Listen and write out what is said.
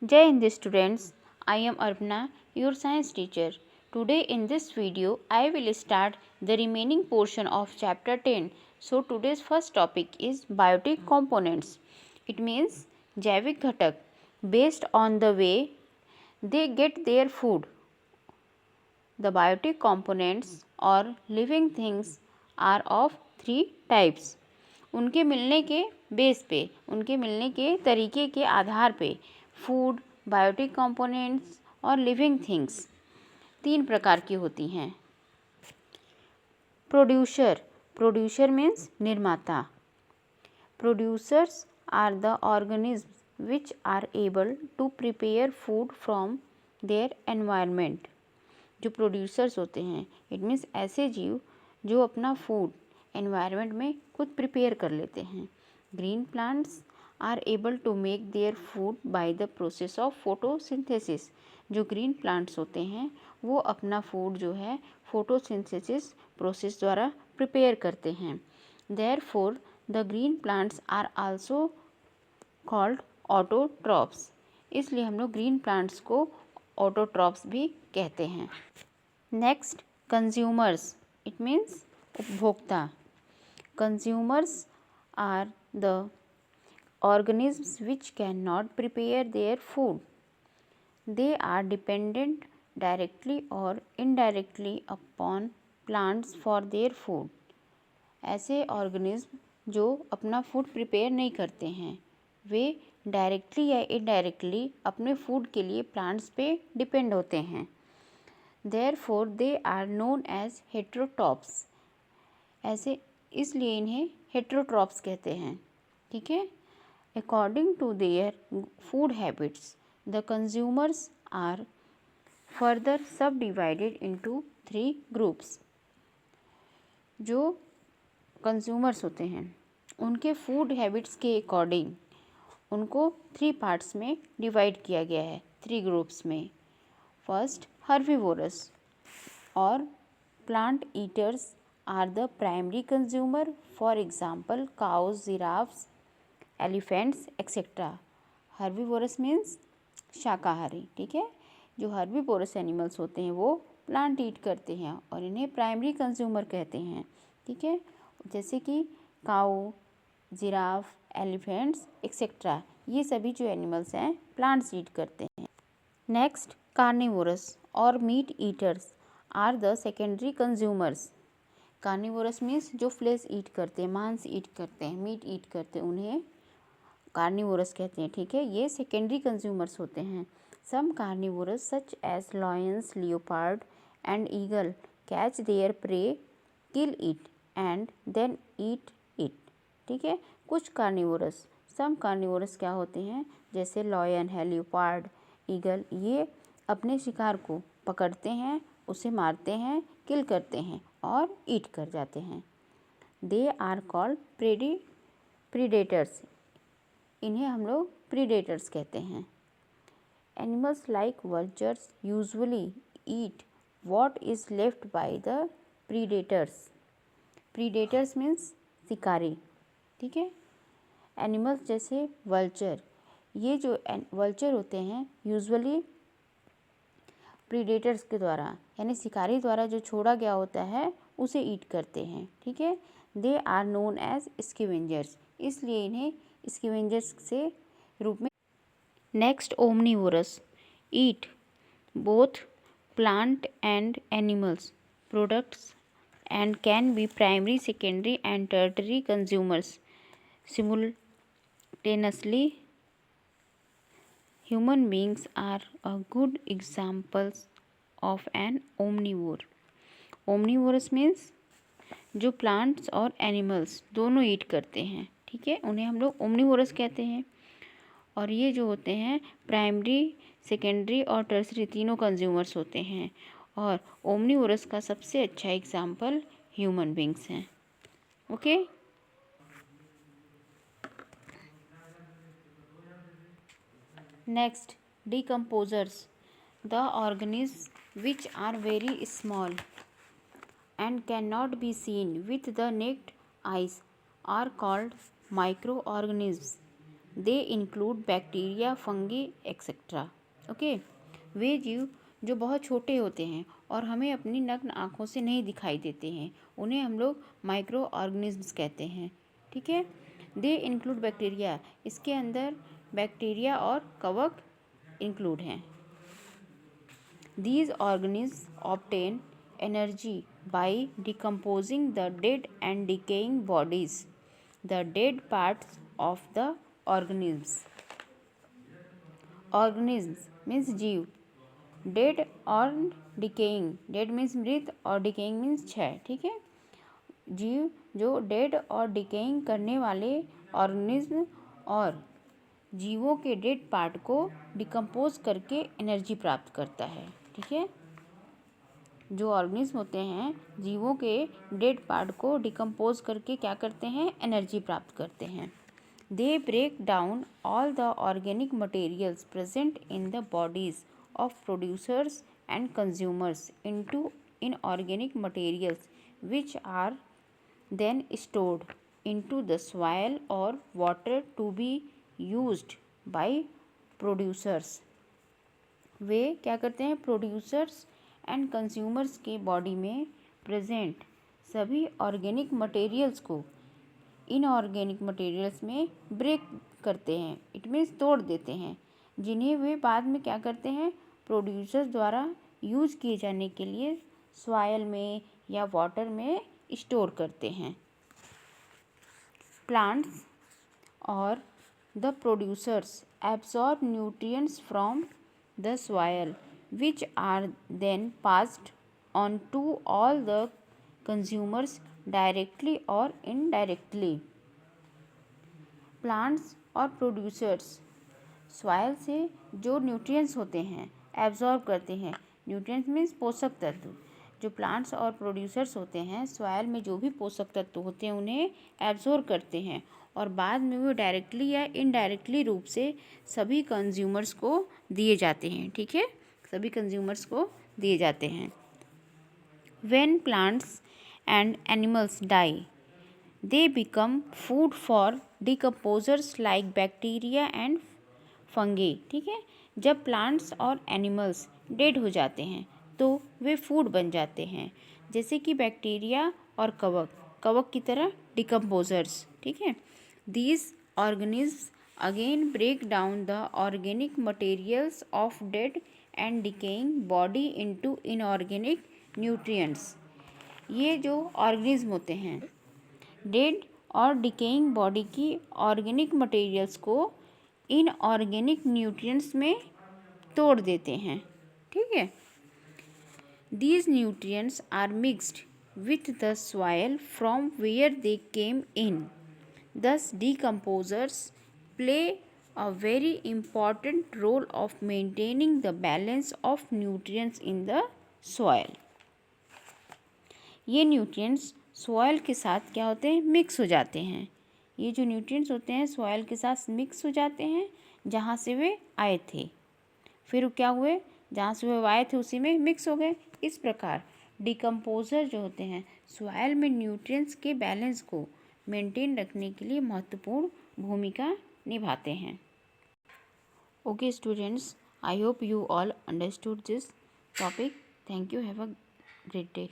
Jai Hind students, I am Arpana, your science teacher. Today in this video, I will start the remaining portion of chapter 10. So today's first topic is biotic components. It means जैविक घटक based on the way they get their food. The biotic components or living things are of three types. उनके मिलने के base पे, उनके मिलने के तरीके के आधार पे फूड, बायोटिक कंपोनेंट्स और लिविंग थिंग्स तीन प्रकार की होती हैं. प्रोड्यूसर, प्रोड्यूसर मीन्स निर्माता. Producers are the organism which are able to prepare food from their environment. जो प्रोड्यूसर्स होते हैं इट मीन्स ऐसे जीव जो अपना फूड एनवायरनमेंट में खुद प्रिपेयर कर लेते हैं. Green plants are able to make their food by the process of photosynthesis. जो ग्रीन प्लांट्स होते हैं वो अपना फूड जो है फोटोसिंथेसिस प्रोसेस द्वारा प्रिपेयर करते हैं. Therefore the green plants are also called autotrophs. इसलिए हम लोग ग्रीन प्लांट्स को ऑटोट्रॉप्स भी कहते हैं. Next, consumers. इट मीन्स उपभोक्ता. Consumers are the organisms which cannot prepare their food. They are dependent directly or indirectly upon plants for their food. ऐसे organism जो अपना फूड प्रिपेयर नहीं करते हैं वे डायरेक्टली या इनडायरेक्टली अपने फूड के लिए प्लांट्स पे डिपेंड होते हैं. Therefore they are known as heterotrophs. ऐसे इसलिए इन्हें हेट्रोट्रॉप्स कहते हैं. ठीक है. According to their food habits, the consumers are further subdivided into three groups. जो कंज्यूमर्स होते हैं उनके फूड हैबिट्स के अकॉर्डिंग उनको थ्री पार्ट्स में डिवाइड किया गया है, थ्री ग्रुप्स में. First, herbivorous or plant eaters are the primary consumer. For example cows, giraffes, elephants etcetera. Herbivorous means शाकाहारी. ठीक है. जो हर्बीवोरस एनिमल्स होते हैं वो प्लांट ईट करते हैं और इन्हें प्राइमरी कंज्यूमर कहते हैं. ठीक है. जैसे कि काऊ, जिराफ, एलिफेंट्स एक्सेट्रा ये सभी जो एनिमल्स हैं प्लांट्स ईट करते हैं. Next, carnivorous or meat eaters are the secondary consumers. Carnivorous means जो फ्लेश ईट करते हैं, मांस ईट करते हैं, मीट ईट करते हैं उन्हें कार्निवोरस कहते हैं. ठीक है. ये सेकेंडरी कंज्यूमर्स होते हैं. Some carnivorous such as lions, leopard and eagle catch their prey, kill it and then eat it. ठीक है. कुछ कार्निवोरस, सम कार्निवोरस क्या होते हैं जैसे लॉयन है, लियोपार्ड, ईगल, ये अपने शिकार को पकड़ते हैं, उसे मारते हैं, किल करते हैं और ईट कर जाते हैं. They are called predators. इन्हें हम लोग प्रीडेटर्स कहते हैं. Animals like vultures usually eat what is left by the predators. Predators means शिकारी. ठीक है. एनिमल्स जैसे वल्चर, ये जो वल्चर होते हैं यूजुअली प्रीडेटर्स के द्वारा यानी शिकारी द्वारा जो छोड़ा गया होता है उसे ईट करते हैं. ठीक है. They are known as scavengers. इसलिए इन्हें स्कैवेंजर्स से रूप में. Next, omnivorous eat both plant and animals products and can be primary, secondary and tertiary consumers simultaneously. Human beings are a good examples of an omnivore. Omnivorous means जो plants और animals दोनों ईट करते हैं. ठीक है. उन्हें हम लोग ओमनीवोरस कहते हैं. और ये जो होते हैं प्राइमरी, सेकेंडरी और टर्सरी तीनों कंज्यूमर्स होते हैं. और ओमनीवोरस का सबसे अच्छा एग्जाम्पल ह्यूमन बींग्स हैं. Okay. Next, decomposers. The organisms which are very small and cannot be seen with the naked eyes are called microorganisms. They include bacteria, fungi etcetera. Okay, वे जीव जो बहुत छोटे होते हैं और हमें अपनी नग्न आँखों से नहीं दिखाई देते हैं, उन्हें हम लोग माइक्रो ऑर्गेनिज्म्स कहते हैं। ठीक है, दे इंक्लूड बैक्टीरिया, इसके अंदर बैक्टीरिया और कवक इंक्लूड हैं। These organisms obtain energy by decomposing the dead and decaying bodies, the dead parts of the organisms. Organisms means जीव, dead और decaying, dead means मृत और decaying means क्षय। ठीक है, जीव जो डेड और डिकेइंग करने वाले ऑर्गेनिज्म और जीवों के डेड पार्ट को डिकम्पोज करके एनर्जी प्राप्त करता है। ठीक है, जो ऑर्गेनिज्म होते हैं जीवों के डेड पार्ट को डिकम्पोज करके क्या करते हैं, एनर्जी प्राप्त करते हैं। They break down all the organic materials present in the bodies of producers and consumers into inorganic materials which are then stored into the soil or water to be used by producers. वे क्या करते हैं, producers and consumers के body में present सभी organic materials को inorganic materials में break करते हैं, इट मीन्स तोड़ देते हैं, जिन्हें वे बाद में क्या करते हैं, प्रोड्यूसर्स द्वारा यूज किए जाने के लिए सॉइल में या वाटर में स्टोर करते हैं। Plants or the producers absorb nutrients from the soil which are then passed on to all the consumers directly or indirectly. Plants और प्रोड्यूसर्स सॉइल से जो न्यूट्रिएंट्स होते हैं एब्जॉर्ब करते हैं। न्यूट्रिएंट्स मीन्स पोषक तत्व। जो प्लांट्स और प्रोड्यूसर्स होते हैं सॉइल में जो भी पोषक तत्व होते हैं उन्हें एब्जॉर्ब करते हैं और बाद में वो डायरेक्टली या इनडायरेक्टली रूप से सभी कंज्यूमर्स को दिए जाते हैं। ठीक है, सभी कंज्यूमर्स को दिए जाते हैं। When plants and animals die they become food for decomposers like bacteria and fungi. ठीक है, जब प्लांट्स और एनिमल्स डेड हो जाते हैं तो वे फूड बन जाते हैं, जैसे कि बैक्टीरिया और कवक की तरह डिकम्पोजर्स। ठीक है, these organisms again break down the organic materials of dead and decaying body into inorganic nutrients. ये जो ऑर्गेनिज्म होते हैं डेड और डिकेइंग बॉडी की ऑर्गेनिक मटेरियल्स को इनऑर्गेनिक न्यूट्रिएंट्स में तोड़ देते हैं। ठीक है, these nutrients are mixed with the soil from where they came in. Thus, decomposers play a very important role of maintaining the balance of nutrients in the soil. ये nutrients soil के साथ क्या होते हैं, मिक्स हो जाते हैं। ये जो न्यूट्रिएंट्स होते हैं सॉइल के साथ मिक्स हो जाते हैं, जहाँ से वे आए थे, फिर क्या हुए, जहाँ से वे आए थे उसी में मिक्स हो गए। इस प्रकार डिकम्पोजर जो होते हैं सॉइल में न्यूट्रिएंट्स के बैलेंस को मेंटेन रखने के लिए महत्वपूर्ण भूमिका निभाते हैं। Okay students, I hope you all understood this topic. Thank you, have a great day.